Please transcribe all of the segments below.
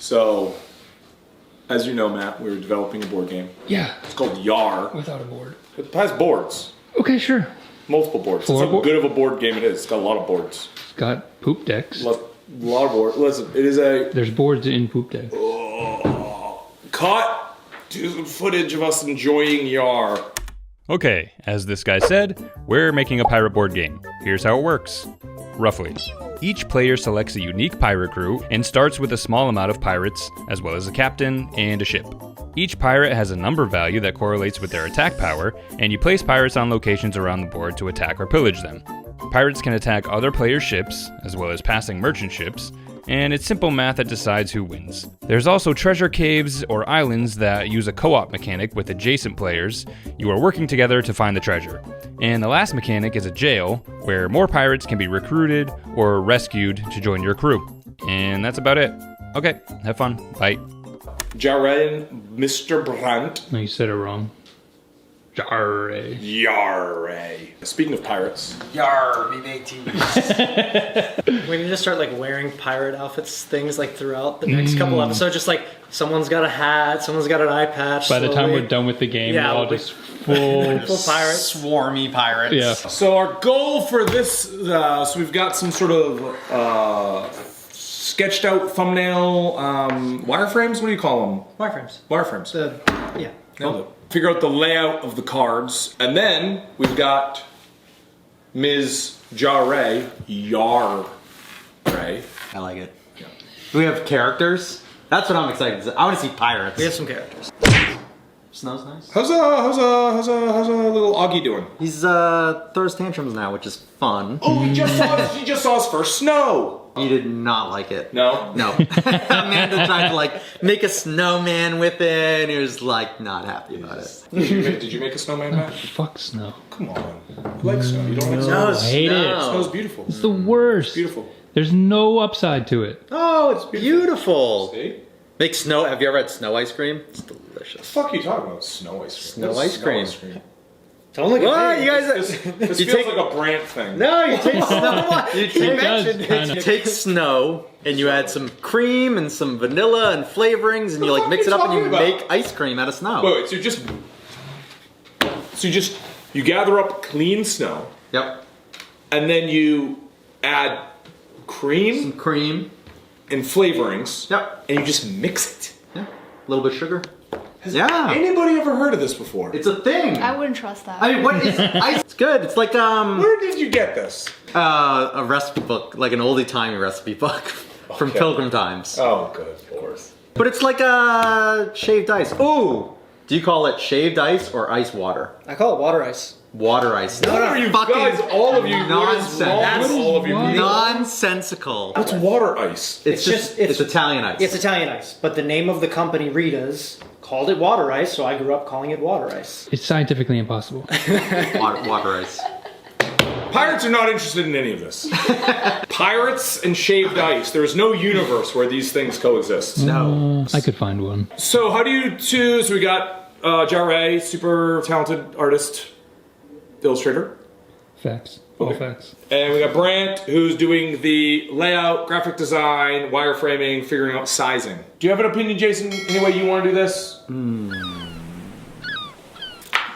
So, as you know, Matt, we're developing a board game. Yeah. It's called YARR. Without a board. It has boards. Okay, sure. Multiple boards. That's how good of a board game it is. It's got a lot of boards. It's got poop decks. A lot of boards. Listen, it is a... There's boards in poop decks. Caught footage of us enjoying YARR. Okay, as this guy said, we're making a pirate board game. Here's how it works. Roughly. Each player selects a unique pirate crew and starts with a small amount of pirates, as well as a captain and a ship. Each pirate has a number value that correlates with their attack power, and you place pirates on locations around the board to attack or pillage them. Pirates can attack other players' ships, as well as passing merchant ships, and it's simple math that decides who wins. There's also treasure caves or islands that use a co-op mechanic with adjacent players. You are working together to find the treasure. And the last mechanic is a jail, where more pirates can be recruited or rescued to join your crew. And that's about it. Okay, have fun. Bye. Jaren, Mr. Brandt. No, you said it wrong. Jarre. YARR. Speaking of pirates. YARR, me mateys. We need to start like wearing pirate outfits, things like throughout the next couple episodes. Just like someone's got a hat, someone's got an eye patch. By the time we're done with the game, Yeah, we're all we'll be- just full... full pirates. Swarmy pirates. Yeah. So our goal for this, so we've got some sort of sketched out thumbnail wireframes. What do you call them? Wireframes. Wireframes. Yeah. Figure out the layout of the cards, and then we've got Ms. Jarre, YARR. I like it. Yeah. Do we have characters? That's what I'm excited. I want to see pirates. We have some characters. Snow's nice. How's a little Augie doing? He's throws tantrums now, which is fun. Oh, he just saw his first snow. He did not like it. No? No. Amanda tried to like make a snowman with it, and he was like not happy about it. Did you make a snowman, Matt? Fuck snow. Come on. You like snow. You don't like snow? I hate it. Snow's beautiful. It's the worst. Beautiful. There's no upside to it. Oh, it's beautiful. See? Make snow. Have you ever had snow ice cream? It's delicious. The fuck are you talking about? Snow ice cream. Snow ice cream. Don't look What? at me. You guys? This You feels take- like a Brant thing. No, you take snow. It does, kinda. You take snow and you add some cream and some vanilla and flavorings, and you like fuck mix are it you up and you talking about? make ice cream out of snow. Wait, so you gather up clean snow, Yep. and then you add cream Some cream. and flavorings, Yep. and you just mix it. Yeah. A little bit of sugar. Has Yeah. anybody ever heard of this before? It's a thing. I wouldn't trust that. I mean, what is ice? It's good. It's like Where did you get this? a recipe book, like an oldie timey recipe book from Okay. Pilgrim Times. Oh, good, of course. But it's like shaved ice. Ooh. Do you call it shaved ice or ice water? I call it water ice. Water ice. What are you guys, all of you, nonsense. what is wrong with all of you? Nonsensical. What's water ice? It's just it's Italian ice. It's Italian ice, but the name of the company, Rita's, called it water ice, so I grew up calling it water ice. It's scientifically impossible. water ice. Pirates are not interested in any of this. Pirates and shaved ice. There is no universe where these things coexist. No. I could find one. So how do you choose? We got Jarre, super talented artist, illustrator. Facts. All Okay. facts. And we got Brant, who's doing the layout, graphic design, wireframing, figuring out sizing. Do you have an opinion, Jason, any way you want to do this?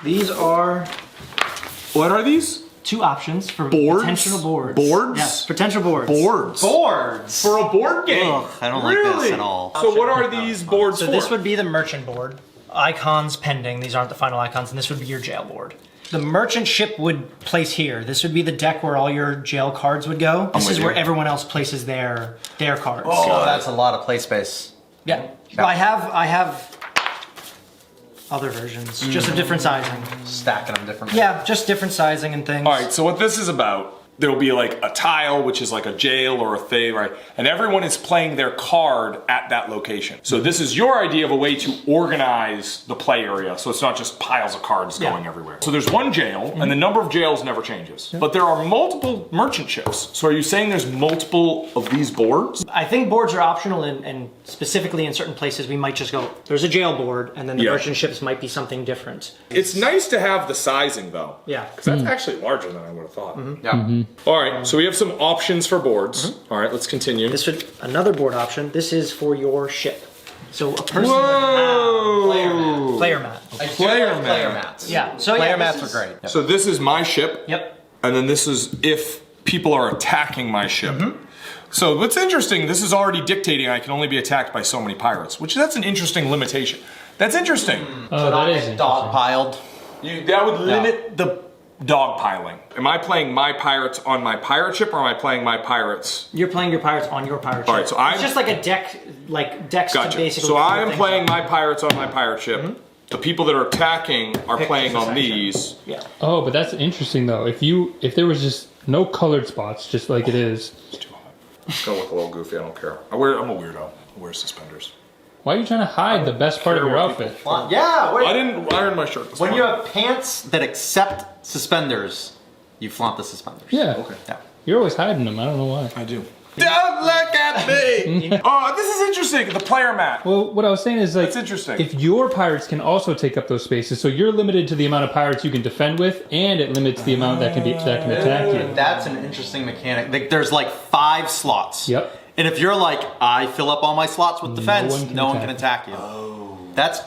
These are What are these? two options for Boards? potential boards. Boards? Yes, potential boards. Boards. Boards. For a board game? Ugh, I don't like this at all. So what are these boards So for? this would be the merchant board. Icons pending. These aren't the final icons, and this would be your jail board. The merchant ship would place here. This would be the deck where all your jail cards would go. This is where everyone else places their cards. Oh, that's a lot of play space. Yeah. I have other versions, just of different sizing. Stacking them differently. Yeah, just different sizing and things. All right, so what this is about, there'll be like a tile, which is like a jail or a thing, right? And everyone is playing their card at that location. So this is your idea of a way to organize the play area, so it's not just piles of cards going everywhere. So there's one jail, and the number of jails never changes. But there are multiple merchant ships. So are you saying there's multiple of these boards? I think boards are optional, and specifically in certain places we might just go, there's a jail board, and then the merchant ships might be something different. It's nice to have the sizing, though. Yeah. Because that's actually larger than I would have thought. Yeah. All right, so we have some options for boards. All right, let's continue. This would another board option. This is for your ship. So a person Whoa! would have player mat. Player mats. Yeah. So Player yeah, mats this are is- great. So this is my ship. Yep. And then this is if people are attacking my ship. So what's interesting, this is already dictating I can only be attacked by so many pirates, which that's an interesting limitation. That's interesting. Oh, that is interesting. Dogpiled. That would limit the dog piling. Am I playing my pirates on my pirate ship, or am I playing my pirates? You're playing your pirates on your pirate ship. All right, so it's just like a deck, like decks to Gotcha. basically. So I am things playing up. my pirates on my pirate ship. The people that are attacking are playing just a on section. these. Yeah. Oh, but that's interesting though. If there was just no colored spots, just like it is, It's too hot. It's gonna look a little goofy. I don't care. I'm a weirdo. I wear suspenders. why are you trying to hide the best part of care your what outfit? Yeah. I didn't iron my shirt. That's When fine. you have pants that accept suspenders, you flaunt the suspenders. Yeah. Okay. Yeah. You're always hiding them. I don't know why. I do. Don't look at me! Oh, this is interesting. The player mat. Well, what I was saying is like, That's interesting. if your pirates can also take up those spaces, so you're limited to the amount of pirates you can defend with, and it limits the amount that can attack you. That's an interesting mechanic. Like, there's like 5 slots. Yep. And if you're like, I fill up all my slots with defense, one can no one can attack attack you. Oh. That's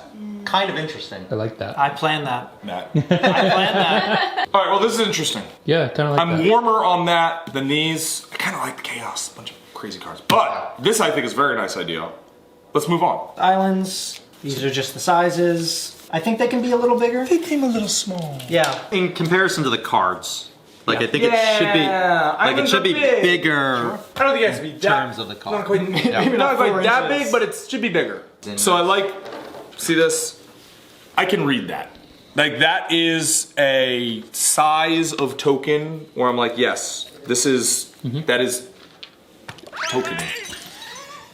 kind of interesting. I like that. I planned that. Matt. I planned that. All right, well, this is interesting. Yeah, kind of like I'm that. warmer on that than these. I kind of like the chaos. A bunch of crazy cards. But this, I think, is a very nice idea. Let's move on. Islands. These are just the sizes. I think they can be a little bigger. They came a little small. Yeah. In comparison to the cards, like Yeah. I think it should be, like islands it should are be big. bigger. I don't think it has to be In that. terms of the card. Not quite, Maybe not quite 4 that inches. big, but it should be bigger. So I like, see this? I can read that. Like that is a size of token where I'm like, yes, this is, that is token.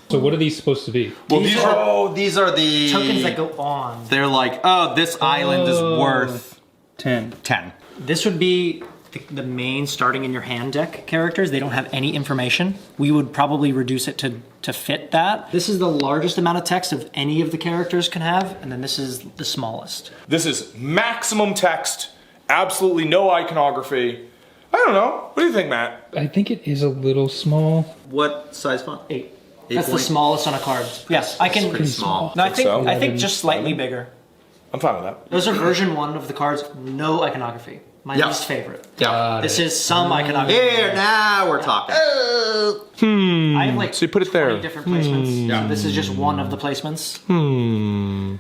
So what are these supposed to be? Well, These are the Tokens that go on. They're like, oh, this island is worth 10. 10. This would be the main starting in your hand deck characters. They don't have any information. We would probably reduce it to fit that. This is the largest amount of text of any of the characters can have, and then this is the smallest. this is maximum text, absolutely no iconography. I don't know. What do you think, Matt? I think it is a little small. What size font? 8. 8 That's the point? smallest on a card. Yes, I can. Pretty small. No, I think so. I think just slightly bigger. I'm fine with that. Those are version 1 of the cards, no iconography. My Yeah. least favorite. Yeah. This is some iconography. Here, now we're talking. I have like So you put it 20 there. different placements. Yeah. This is just one of the placements.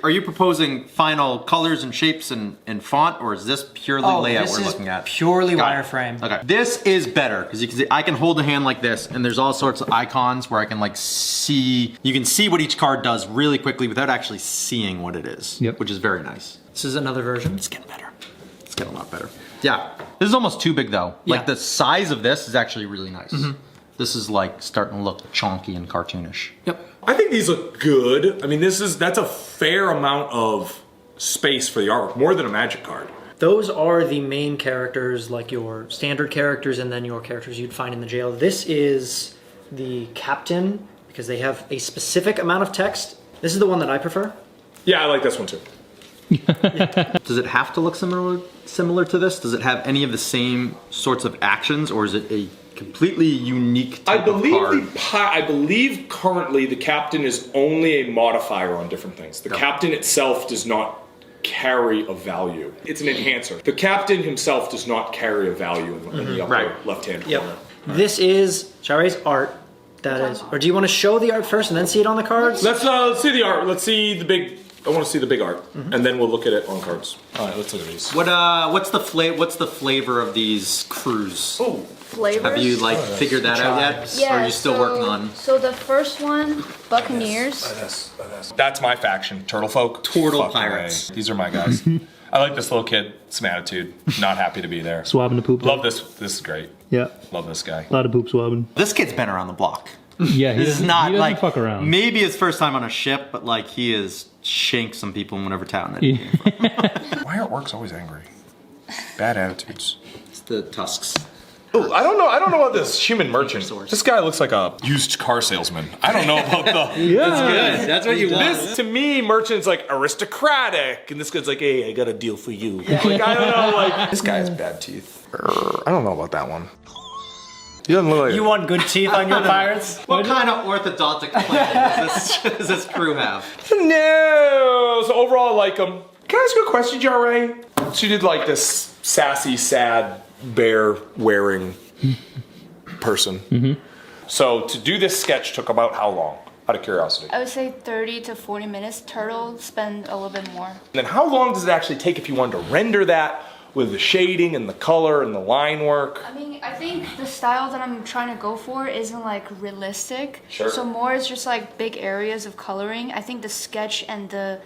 Are you proposing final colors and shapes and font, or is this purely layout this we're is looking at? purely Got it. wireframe. Okay. This is better because you can see I can hold a hand like this, and there's all sorts of icons where I can like see. You can see what each card does really quickly without actually seeing what it is. Yep. Which is very nice. This is another version. It's getting better. It's getting a lot better. Yeah. This is almost too big though. Like Yeah. the size of this is actually really nice. This is like starting to look chonky and cartoonish. Yep. I think these look good. I mean, that's a fair amount of space for the artwork, more than a Magic card. Those are the main characters, like your standard characters, and then your characters you'd find in the jail. This is the captain, because they have a specific amount of text. This is the one that I prefer. Yeah, I like this one too. Does it have to look similar to this? Does it have any of the same sorts of actions, or is it a completely unique type of card? I believe currently the captain is only a modifier on different things. The captain itself does not carry a value. It's an enhancer. The captain himself does not carry a value in the upper Right. left-hand Yep. corner. This is Shari's art. That is. Or do you want to show the art first and then see it on the cards? Let's see the art. Let's see the big. I want to see the big art, and then we'll look at it on cards. All right, let's look at these. What's the flavor of these crews? Oh, Flavors? Have you like figured that out yet? Yeah, or are you still working on? So the first one, Buccaneers. that's my faction. Turtle folk. Turtle Fucking pirates. A. These are my guys. I like this little kid. Some attitude. Not happy to be there. Swabbing the poop. Love this. This is great. Yeah. Love this guy. A lot of poop swabbing. This kid's been around the block. Yeah, he This is doesn't, not he doesn't like fuck around. maybe his first time on a ship, but like he has shanked some people in whatever town that he Why are orcs always angry? Bad attitudes. It's the tusks. Oh, I don't know. I don't know about this human merchant. This guy looks like a used car salesman. I don't know about the. Yeah. That's what you want. This to me, merchant's like aristocratic, and this guy's like, "Hey, I got a deal for you." Like I don't know. Like this guy has bad teeth. I don't know about that one. He doesn't look like You want good teeth on your pirates? What kind of orthodontic plan does this crew have? No. So overall, I like him. Can I ask you a question, Jarre? She did like this sassy, sad, bear-wearing person. Mm-hmm. So to do this sketch took about how long? Out of curiosity. I would say 30 to 40 minutes. Turtle spend a little bit more. And then how long does it actually take if you wanted to render that with the shading and the color and the line work? I mean, I think the style that I'm trying to go for isn't like realistic. Sure. So more is just like big areas of coloring. I think the sketch and the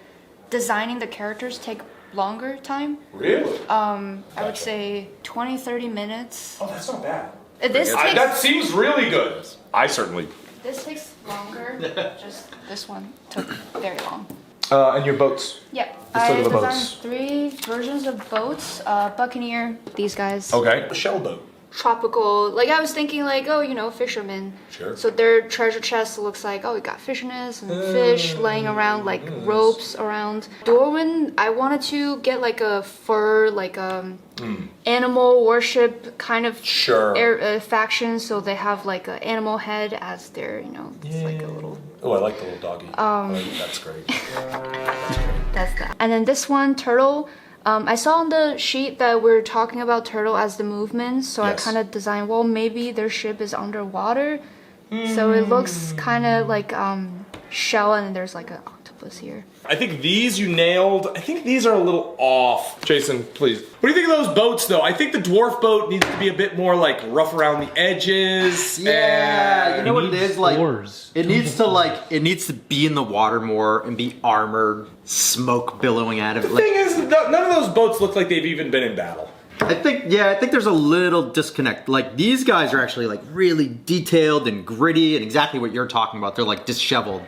designing the characters take longer time. Really? I would say 20, 30 minutes. Oh, that's not bad. This seems really good. I certainly. This takes longer. Just this one took very long. And your boats? Yep. Let's I look at the designed 3 versions of boats. Buccaneer, these guys. Okay. A shell boat. Tropical, like I was thinking like, oh, you know, fishermen. Sure. So their treasure chest looks like, oh, we got fish nets and fish laying around, like ropes around. Darwin, I wanted to get like a fur, like animal worship kind of faction. So they have like an animal head as their, you know, it's like a little. Oh, I like the little doggy. That's great. That's that. And then this one, turtle. I saw on the sheet that we're talking about turtle as the movement, so Yes. I kind of designed, well, maybe their ship is underwater, so it looks kind of like shell, and there's like an octopus here. I think these you nailed. I think these are a little off. Jason, please. What do you think of those boats, though? I think the dwarf boat needs to be a bit more like rough around the edges. Yeah, you know what it needs is like. oars. It needs to be in the water more and be armored, smoke billowing out of it. The thing is, none of those boats look like they've even been in battle. I think there's a little disconnect. Like these guys are actually like really detailed and gritty and exactly what you're talking about. They're like disheveled.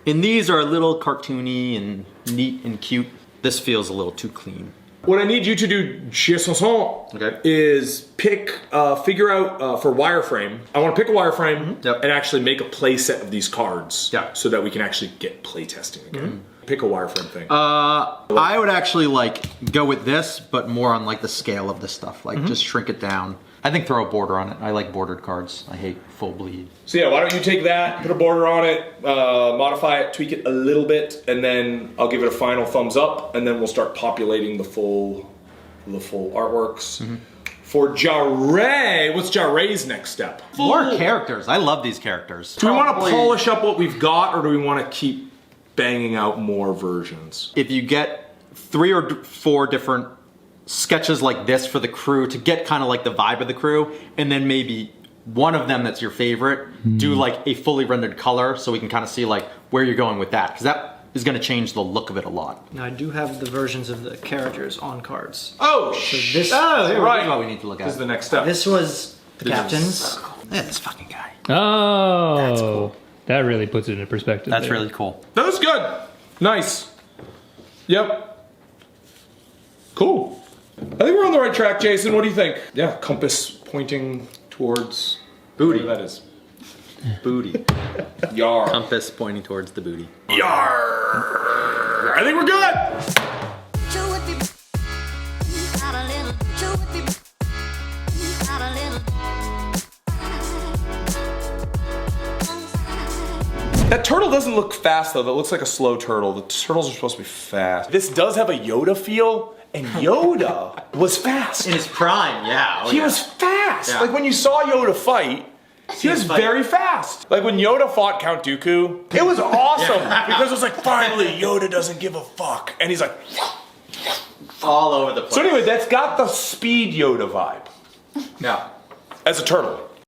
And these are a little cartoony and neat and cute. This feels a little too clean. What I need you to do, Jason, Okay. is figure out for wireframe. I want to pick a wireframe Yep. and actually make a play set of these cards, Yeah. so that we can actually get play testing again. Pick a wireframe thing. I would actually like go with this, but more on like the scale of this stuff. Like just shrink it down. I think throw a border on it. I like bordered cards. I hate full bleed. So yeah, why don't you take that, put a border on it, modify it, tweak it a little bit, and then I'll give it a final thumbs up, and then we'll start populating the full artworks. For Jarre, what's Jarre's next step? More characters. I love these characters. Do we want to polish up what we've got, or do we want to keep banging out more versions? If you get 3 or 4 different sketches like this for the crew to get kind of like the vibe of the crew, and then maybe one of them that's your favorite, do like a fully rendered color so we can kind of see like where you're going with that, because that is going to change the look of it a lot. Now I do have the versions of the characters on cards. Oh, this- right. What we need to look at. This is the next step. This was the captains. Look at this fucking guy. Oh, That's cool. That really puts it into perspective. That's there. really cool. That was good. Nice. Yep. Cool. I think we're on the right track, Jason. What do you think? Yeah, compass pointing towards Booty. whatever that is. Booty. YARR. Compass pointing towards the booty. YARR. I think we're good. That turtle doesn't look fast though. That looks like a slow turtle. The turtles are supposed to be fast. This does have a Yoda feel, and Yoda was fast. In his prime, yeah. He was fast. Yeah. Like when you saw Yoda fight, he was very fast. Like when Yoda fought Count Dooku, it was awesome because it was like, finally Yoda doesn't give a fuck. And he's like, all over the place. so anyway, that's got the speed Yoda vibe Yeah. as a turtle.